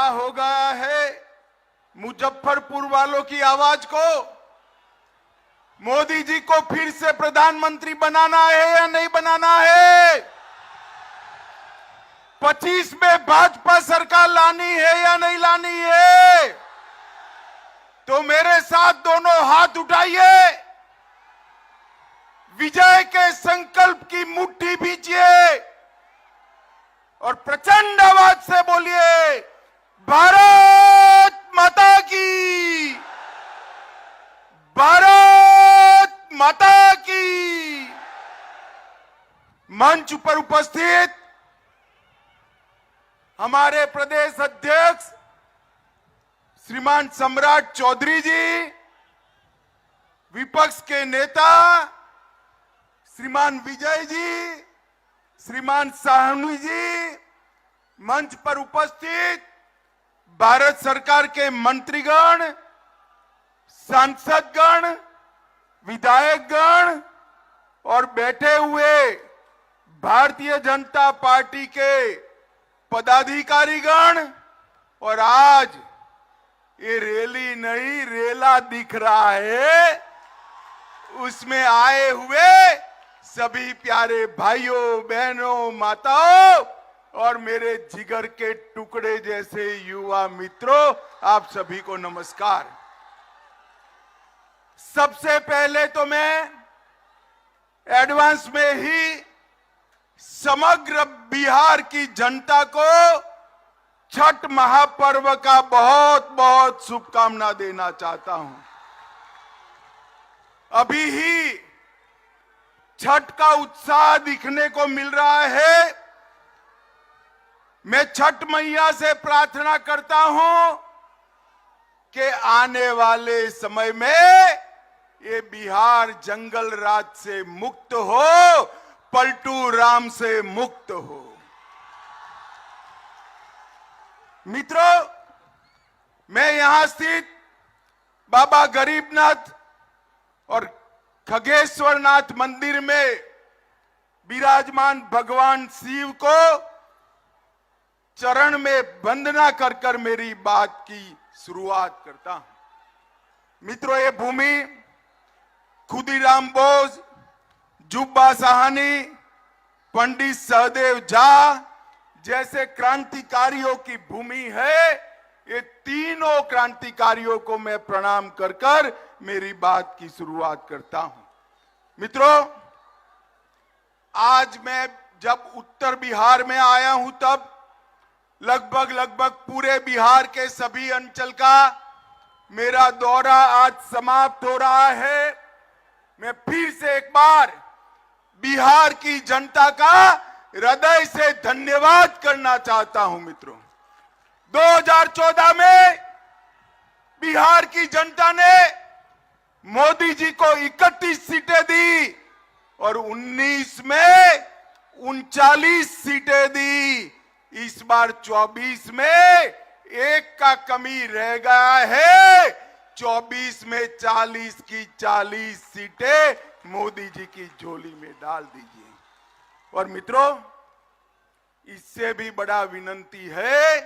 हो गया है मुजफ्फरपुर वालों की आवाज को। मोदी जी को फिर से प्रधानमंत्री बनाना है या नहीं बनाना है? 25 में भाजपा सरकार लानी है या नहीं लानी है? तो मेरे साथ दोनों हाथ उठाइए, विजय के संकल्प की मुट्ठी भींचिए और प्रचंड आवाज से बोलिए, भारत माता की, भारत माता की। मंच पर उपस्थित हमारे प्रदेश अध्यक्ष श्रीमान सम्राट चौधरी जी, विपक्ष के नेता श्रीमान विजय जी, श्रीमान साहनी जी, मंच पर उपस्थित भारत सरकार के मंत्रीगण, सांसदगण, विधायकगण और बैठे हुए भारतीय जनता पार्टी के पदाधिकारीगण, और आज ये रैली नहीं रेला दिख रहा है, उसमें आए हुए सभी प्यारे भाइयों बहनों माताओं और मेरे जिगर के टुकड़े जैसे युवा मित्रों, आप सभी को नमस्कार। सबसे पहले तो मैं एडवांस में ही समग्र बिहार की जनता को छठ महापर्व का बहुत बहुत शुभकामना देना चाहता हूं। अभी ही छठ का उत्साह दिखने को मिल रहा है। मैं छठ मैया से प्रार्थना करता हूं कि आने वाले समय में ये बिहार जंगल राज से मुक्त हो, पलटू राम से मुक्त हो। मित्रों, मैं यहां स्थित बाबा गरीबनाथ और खगेश्वरनाथ मंदिर में विराजमान भगवान शिव को चरण में वंदना कर कर मेरी बात की शुरुआत करता हूं। मित्रों, ये भूमि खुदीराम बोस, जुब्बा साहनी, पंडित सहदेव झा जैसे क्रांतिकारियों की भूमि है। ये तीनों क्रांतिकारियों को मैं प्रणाम कर कर मेरी बात की शुरुआत करता हूं। मित्रों, आज मैं जब उत्तर बिहार में आया हूं तब लगभग पूरे बिहार के सभी अंचल का मेरा दौरा आज समाप्त हो रहा है। मैं फिर से एक बार बिहार की जनता का हृदय से धन्यवाद करना चाहता हूं। मित्रों, 2014 में बिहार की जनता ने मोदी जी को 31 सीटें दी और 19 में 39 सीटें दी। इस बार 24 में एक का कमी रह गया है। 24 में 40 की 40 सीटें मोदी जी की झोली में डाल दीजिए। और मित्रों, इससे भी बड़ा विनंती है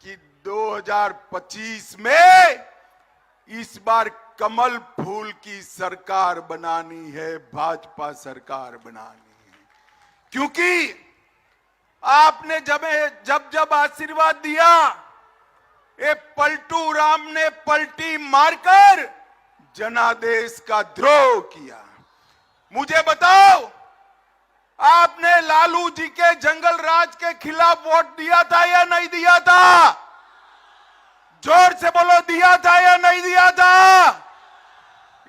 कि 2025 में इस बार कमल फूल की सरकार बनानी है, भाजपा सरकार बनानी है। क्योंकि आपने जब आशीर्वाद दिया, ये पलटू राम ने पलटी मारकर जनादेश का द्रोह किया। मुझे बताओ, आपने लालू जी के जंगल राज के खिलाफ वोट दिया था या नहीं दिया था? जोर से बोलो, दिया था या नहीं दिया था?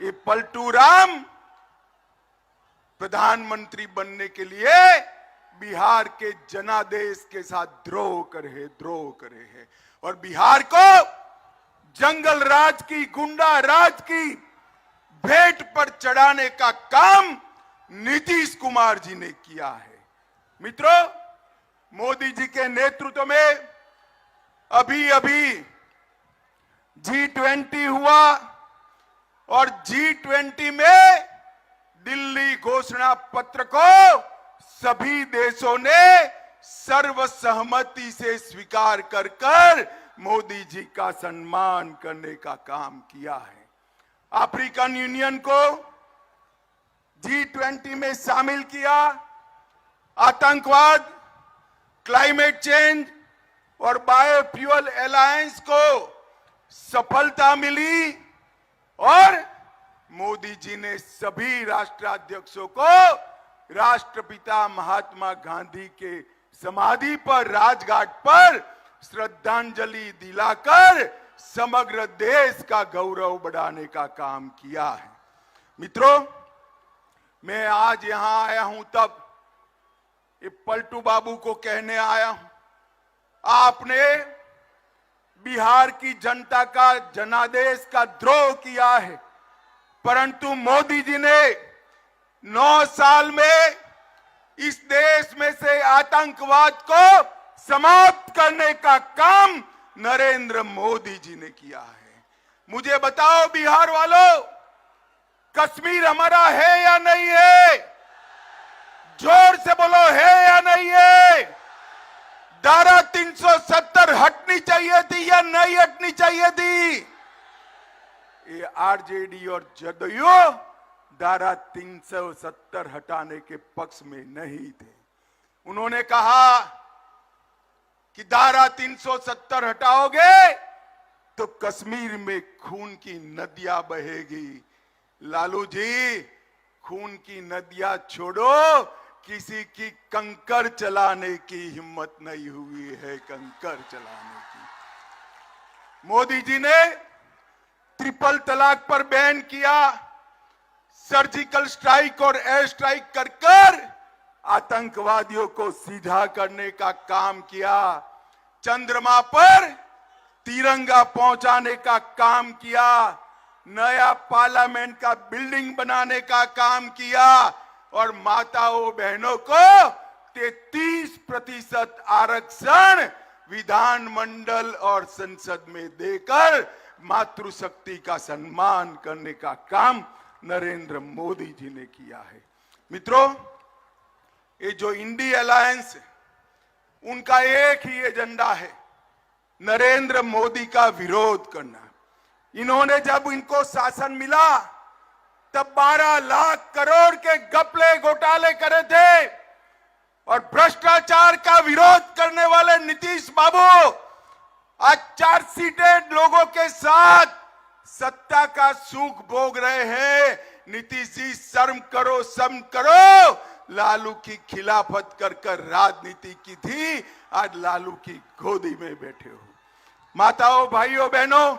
ये पलटू राम प्रधानमंत्री बनने के लिए बिहार के जनादेश के साथ द्रोह करे है और बिहार को जंगल राज की, गुंडा राज की भेंट पर चढ़ाने का काम नीतीश कुमार जी ने किया है। मित्रों, मोदी जी के नेतृत्व में अभी G20 हुआ और G20 में दिल्ली घोषणा पत्र को सभी देशों ने सर्वसहमति से स्वीकार कर मोदी जी का सम्मान करने का काम किया है। अफ्रीकन यूनियन को G20 में शामिल किया। आतंकवाद, क्लाइमेट चेंज और बायोफ्यूल अलायंस को सफलता मिली और मोदी जी ने सभी राष्ट्राध्यक्षों को राष्ट्रपिता महात्मा गांधी के समाधि पर राजघाट पर श्रद्धांजलि दिलाकर समग्र देश का गौरव बढ़ाने का काम किया है। मित्रों, मैं आज यहां आया हूं तब ये पलटू बाबू को कहने आया हूं, आपने बिहार की जनता का जनादेश का द्रोह किया है, परंतु मोदी जी ने 9 साल में इस देश में से आतंकवाद को समाप्त करने का काम नरेंद्र मोदी जी ने किया है। मुझे बताओ बिहार वालों, कश्मीर हमारा है या नहीं है? जोर से बोलो, है या नहीं है? धारा 370 हटनी चाहिए थी या नहीं हटनी चाहिए थी? ये आरजेडी और जदयू धारा 370 हटाने के पक्ष में नहीं थे। उन्होंने कहा कि धारा 370 हटाओगे तो कश्मीर में खून की नदियां बहेगी। लालू जी, खून की नदियां छोड़ो, किसी की कंकर चलाने की हिम्मत नहीं हुई है, कंकर चलाने की। मोदी जी ने ट्रिपल तलाक पर बैन किया, सर्जिकल स्ट्राइक और एयर स्ट्राइक कर कर आतंकवादियों को सीधा करने का काम किया, चंद्रमा पर तिरंगा पहुंचाने का काम किया, नया पार्लियामेंट का बिल्डिंग बनाने का काम किया और माताओं बहनों को 33% आरक्षण विधानमंडल और संसद में देकर मातृशक्ति का सम्मान करने का काम नरेंद्र मोदी जी ने किया है। मित्रों, ये जो इंडी अलायंस, उनका एक ही एजेंडा है, नरेंद्र मोदी का विरोध करना। इन्होंने जब इनको शासन मिला तब 12 लाख करोड़ के घपले घोटाले करे थे और भ्रष्टाचार का विरोध करने वाले नीतीश बाबू आज चार्जशीटेड लोगों के साथ सत्ता का सुख भोग रहे हैं। नीतीश जी, शर्म करो, शर्म करो। लालू की खिलाफत कर कर राजनीति की थी, आज लालू की गोदी में बैठे हो। माताओं, भाइयों, बहनों,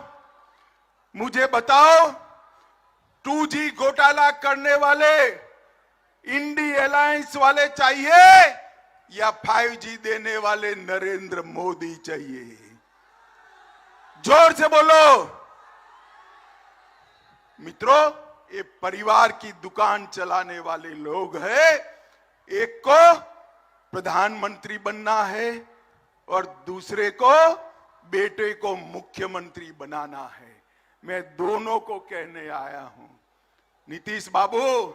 मुझे बताओ, 2G घोटाला करने वाले इंडी अलायंस वाले चाहिए या 5G देने वाले नरेंद्र मोदी चाहिए? जोर से बोलो। मित्रों, ये परिवार की दुकान चलाने वाले लोग हैं। एक को प्रधानमंत्री बनना है और दूसरे को, बेटे को मुख्यमंत्री बनाना है। मैं दोनों को कहने आया हूं, नीतीश बाबू,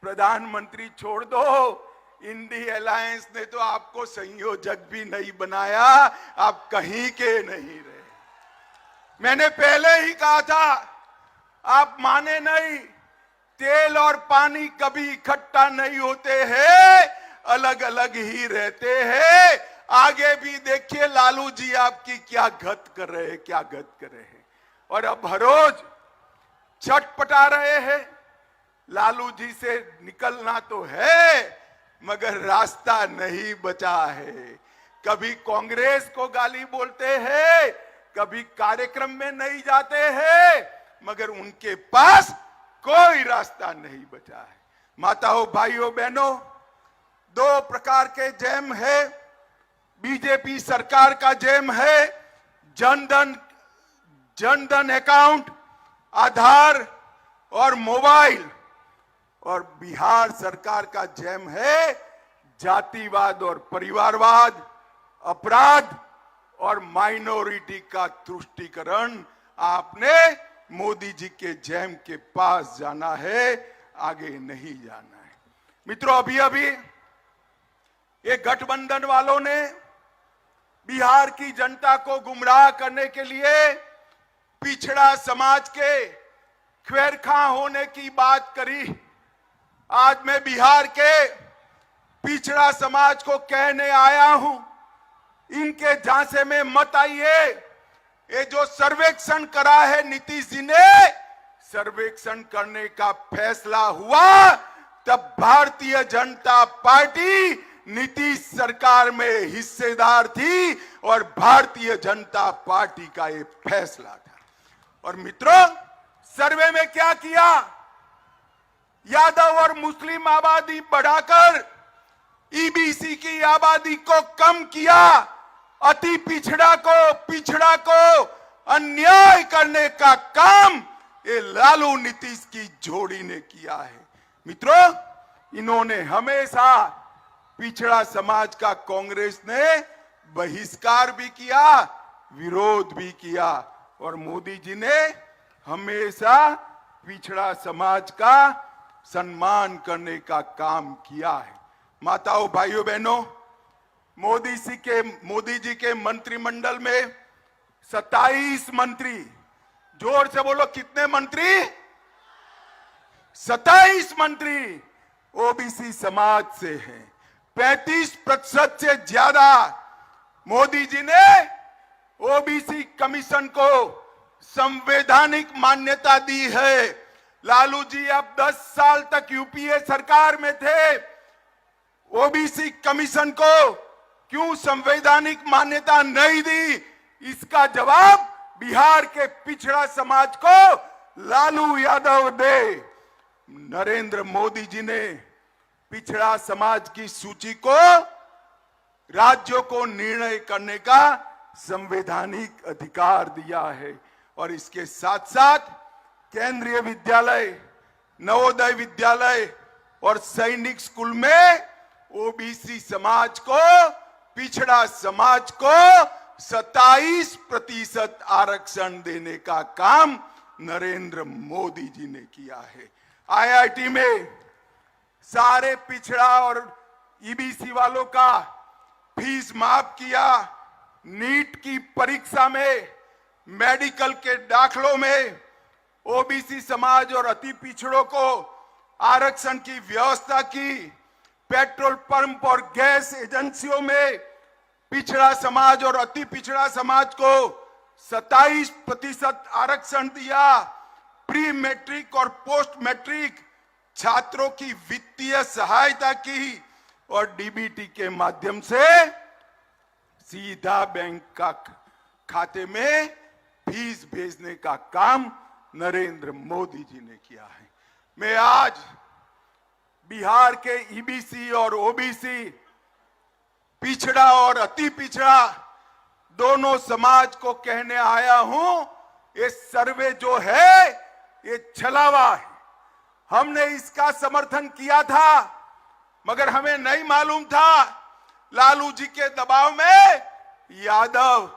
प्रधानमंत्री छोड़ दो। इंडी अलायंस ने तो आपको संयोजक भी नहीं बनाया, आप कहीं के नहीं रहे। मैंने पहले ही कहा था, आप माने नहीं। तेल और पानी कभी इकट्ठा नहीं होते हैं, अलग अलग ही रहते हैं। आगे भी देखिए लालू जी आपकी क्या गत कर रहे हैं, क्या गत कर रहे हैं। और अब हर रोज छटपटा रहे हैं। लालू जी से निकलना तो है, मगर रास्ता नहीं बचा है। कभी कांग्रेस को गाली बोलते हैं, कभी कार्यक्रम में नहीं जाते हैं, मगर उनके पास कोई रास्ता नहीं बचा है। माताओं, भाइयों, बहनों, 2 प्रकार के जैम है। बीजेपी सरकार का जैम है जनधन अकाउंट, आधार और मोबाइल, और बिहार सरकार का जैम है जातिवाद और परिवारवाद, अपराध और माइनॉरिटी का तुष्टीकरण। आपने मोदी जी के जैम के पास जाना है, आगे नहीं जाना है। मित्रों, अभी अभी ये गठबंधन वालों ने बिहार की जनता को गुमराह करने के लिए पिछड़ा समाज के ख्वेरखा होने की बात करी। आज मैं बिहार के पिछड़ा समाज को कहने आया हूं, इनके झांसे में मत आइए। ये जो सर्वेक्षण करा है नीतीश जी ने, सर्वेक्षण करने का फैसला हुआ तब भारतीय जनता पार्टी नीतीश सरकार में हिस्सेदार थी और भारतीय जनता पार्टी का ये फैसला था। और मित्रों, सर्वे में क्या किया? यादव और मुस्लिम आबादी बढ़ाकर ईबीसी की आबादी को कम किया। अति पिछड़ा को अन्याय करने का काम ये लालू नीतीश की जोड़ी ने किया है। मित्रों, इन्होंने हमेशा पिछड़ा समाज का कांग्रेस ने बहिष्कार भी किया, विरोध भी किया, और मोदी जी ने हमेशा पिछड़ा समाज का सम्मान करने का काम किया है। माताओं, भाइयों, बहनों, मोदी जी के मंत्रिमंडल में 27 मंत्री, जोर से बोलो कितने मंत्री? 27 मंत्री ओबीसी समाज से हैं। 35% से ज्यादा मोदी जी ने ओबीसी कमीशन को संवैधानिक मान्यता दी है। लालू जी अब 10 साल तक यूपीए सरकार में थे, ओबीसी कमीशन को क्यों संवैधानिक मान्यता नहीं दी? इसका जवाब बिहार के पिछड़ा समाज को लालू यादव दे। नरेंद्र मोदी जी ने पिछड़ा समाज की सूची को राज्यों को निर्णय करने का संवैधानिक अधिकार दिया है, और इसके साथ साथ केंद्रीय विद्यालय, नवोदय विद्यालय और सैनिक स्कूल में ओबीसी समाज को, पिछड़ा समाज को 27% आरक्षण देने का काम नरेंद्र मोदी जी ने किया है। आईआईटी में सारे पिछड़ा और ईबीसी वालों का फीस माफ किया। नीट की परीक्षा में, मेडिकल के दाखलों में ओबीसी समाज और अति पिछड़ों को आरक्षण की व्यवस्था की। पेट्रोल पंप और गैस एजेंसियों में पिछड़ा समाज और अति पिछड़ा समाज को 27% आरक्षण दिया। प्री मैट्रिक और पोस्ट मैट्रिक छात्रों की वित्तीय सहायता की, और डीबीटी के माध्यम से सीधा बैंक का खाते में फीस भेजने का काम नरेंद्र मोदी जी ने किया है। मैं आज बिहार के ईबीसी और ओबीसी, पिछड़ा और अति पिछड़ा दोनों समाज को कहने आया हूं, ये सर्वे जो है ये छलावा है। हमने इसका समर्थन किया था, मगर हमें नहीं मालूम था लालू जी के दबाव में यादव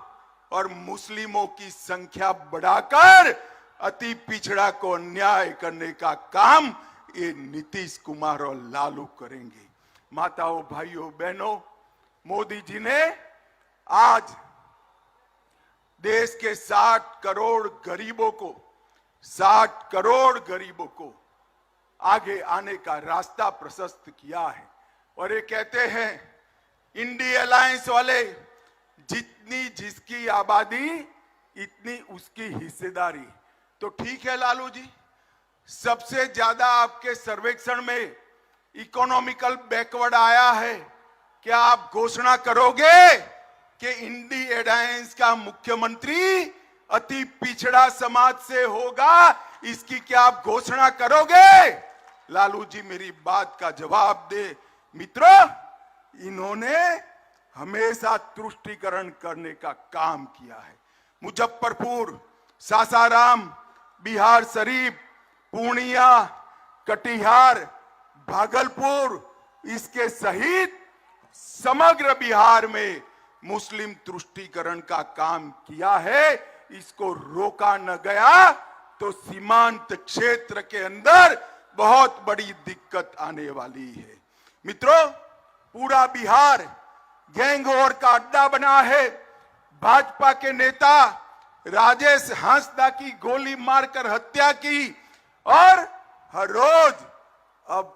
और मुस्लिमों की संख्या बढ़ाकर अति पिछड़ा को अन्याय करने का काम ये नीतीश कुमार और लालू करेंगे। माताओं, भाइयों, बहनों, मोदी जी ने आज देश के 60 करोड़ गरीबों को आगे आने का रास्ता प्रशस्त किया है। और ये कहते हैं इंडी अलायंस वाले, जितनी जिसकी आबादी इतनी उसकी हिस्सेदारी। तो ठीक है लालू जी, सबसे ज्यादा आपके सर्वेक्षण में इकोनॉमिकल बैकवर्ड आया है। क्या आप घोषणा करोगे कि इंडी अलायंस का मुख्यमंत्री अति पिछड़ा समाज से होगा? इसकी क्या आप घोषणा करोगे? लालू जी मेरी बात का जवाब दे। मित्रों, इन्होंने हमेशा तुष्टीकरण करने का काम किया है। मुजफ्फरपुर, सासाराम, बिहार शरीफ, पूर्णिया, कटिहार, भागलपुर, इसके सहित समग्र बिहार में मुस्लिम तुष्टीकरण का काम किया है। इसको रोका न गया तो सीमांत क्षेत्र के अंदर बहुत बड़ी दिक्कत आने वाली है। मित्रों, पूरा बिहार गैंग वॉर का अड्डा बना है। भाजपा के नेता राजेश हांसदा की गोली मारकर हत्या की और हर रोज अब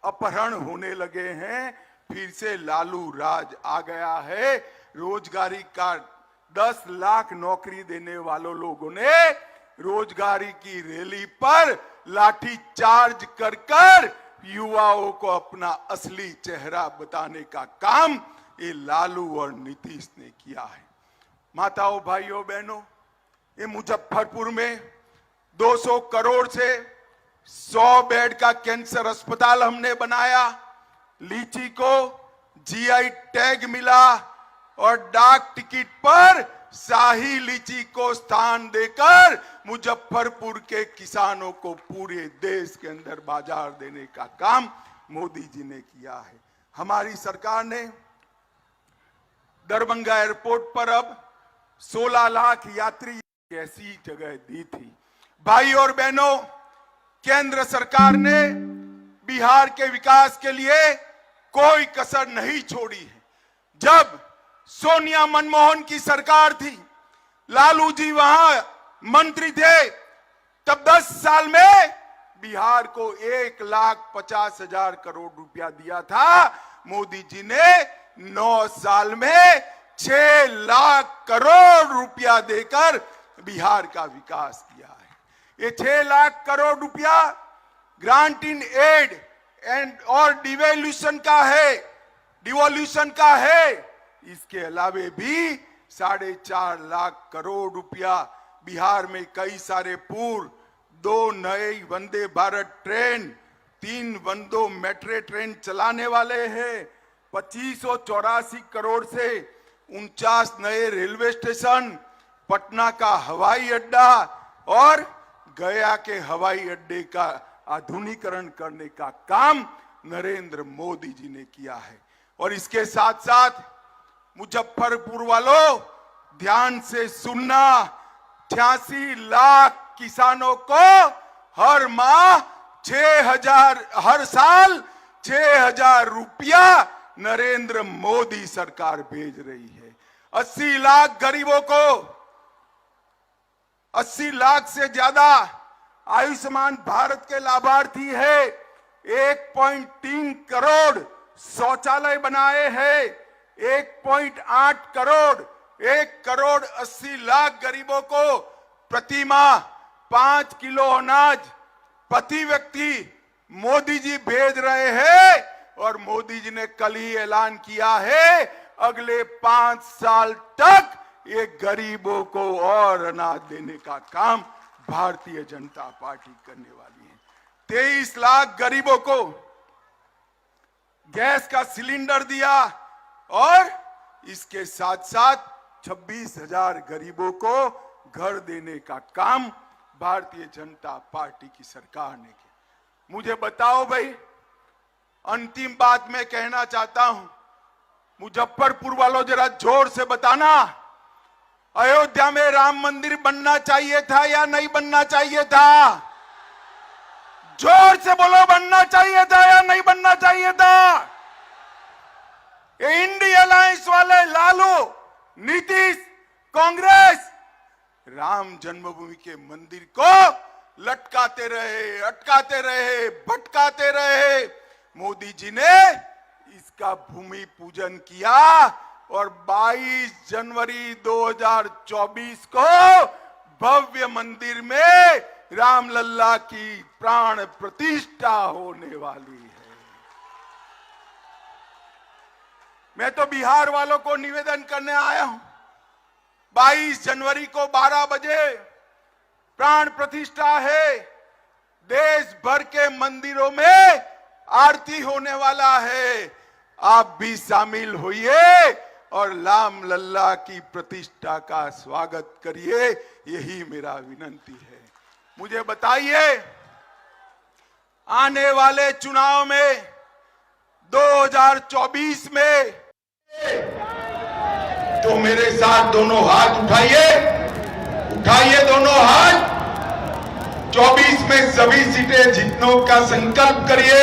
अपहरण होने लगे हैं। फिर से लालू राज आ गया है। रोजगारी का 10 लाख नौकरी देने वालों लोगों ने रोजगारी की रैली पर लाठी चार्ज कर कर युवाओं को अपना असली चेहरा बताने का काम ये लालू और नीतीश ने किया है। माताओं, भाइयों, बहनों, ये मुजफ्फरपुर में 200 करोड़ से 100 बेड का कैंसर अस्पताल हमने बनाया। लीची को जीआई टैग मिला और डाक टिकट पर शाही लीची को स्थान देकर मुजफ्फरपुर के किसानों को पूरे देश के अंदर बाजार देने का काम मोदी जी ने किया है। हमारी सरकार ने दरभंगा एयरपोर्ट पर अब 16 लाख यात्री ऐसी जगह दी थी। भाई और बहनों, केंद्र सरकार ने बिहार के विकास के लिए कोई कसर नहीं छोड़ी है। जब सोनिया मनमोहन की सरकार थी, लालू जी वहां मंत्री थे, तब 10 साल में बिहार को 1,50,000 करोड़ रुपया दिया था। मोदी जी ने 9 साल में 6 लाख करोड़ रुपया देकर बिहार का विकास किया है। ये 6 लाख करोड़ रुपया ग्रांट इन एड एंड और डिवोल्यूशन का है। इसके अलावे भी 4.5 लाख करोड़ रुपया बिहार में कई सारे पुल, 2 नए Vande Bharat train, 3 वंदो metro train चलाने वाले हैं। 2584 करोड़ से 49 नए रेलवे स्टेशन, पटना का हवाई अड्डा और गया के हवाई अड्डे का आधुनिकीकरण करने का काम नरेंद्र मोदी जी ने किया है। और इसके साथ साथ मुजफ्फरपुर वालों, ध्यान से सुनना, 86 लाख किसानों को हर माह 6,000 हर साल 6,000 रुपया नरेंद्र मोदी सरकार भेज रही है। 80 लाख गरीबों को 80 लाख से ज्यादा आयुष्मान भारत के लाभार्थी है। 1.3 करोड़ शौचालय बनाए हैं। 1.8 करोड़ 1,80 लाख गरीबों को प्रति माह 5 किलो अनाज प्रति व्यक्ति मोदी जी भेज रहे हैं। और मोदी जी ने कल ही ऐलान किया है अगले 5 साल तक ये गरीबों को और अनाज देने का काम भारतीय जनता पार्टी करने वाली है। 23 लाख गरीबों को गैस का सिलेंडर दिया और इसके साथ साथ 26,000 गरीबों को घर देने का काम भारतीय जनता पार्टी की सरकार ने किया। मुझे बताओ भाई, अंतिम बात मैं कहना चाहता हूं, मुजफ्फरपुर वालों जरा जोर से बताना, अयोध्या में राम मंदिर बनना चाहिए था या नहीं बनना चाहिए था? जोर से बोलो, बनना चाहिए था या नहीं बनना चाहिए था? ये इंडिया अलायंस वाले लालू, नीतीश, कांग्रेस राम जन्मभूमि के मंदिर को लटकाते रहे, अटकाते रहे, भटकाते रहे। मोदी जी ने इसका भूमि पूजन किया और 22 जनवरी 2024 को भव्य मंदिर में रामलल्ला की प्राण प्रतिष्ठा होने वाली है। मैं तो बिहार वालों को निवेदन करने आया हूं, 22 जनवरी को 12 बजे प्राण प्रतिष्ठा है। देश भर के मंदिरों में आरती होने वाला है। आप भी शामिल होइए और राम लल्ला की प्रतिष्ठा का स्वागत करिए, यही मेरा विनंती है। मुझे बताइए, आने वाले चुनाव में 2024 में तो मेरे साथ दोनों हाथ उठाइए, उठाइए दोनों हाथ। 24 में सभी सीटें जीतने का संकल्प करिए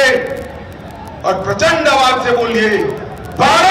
और प्रचंड आवाज से बोलिए, भारत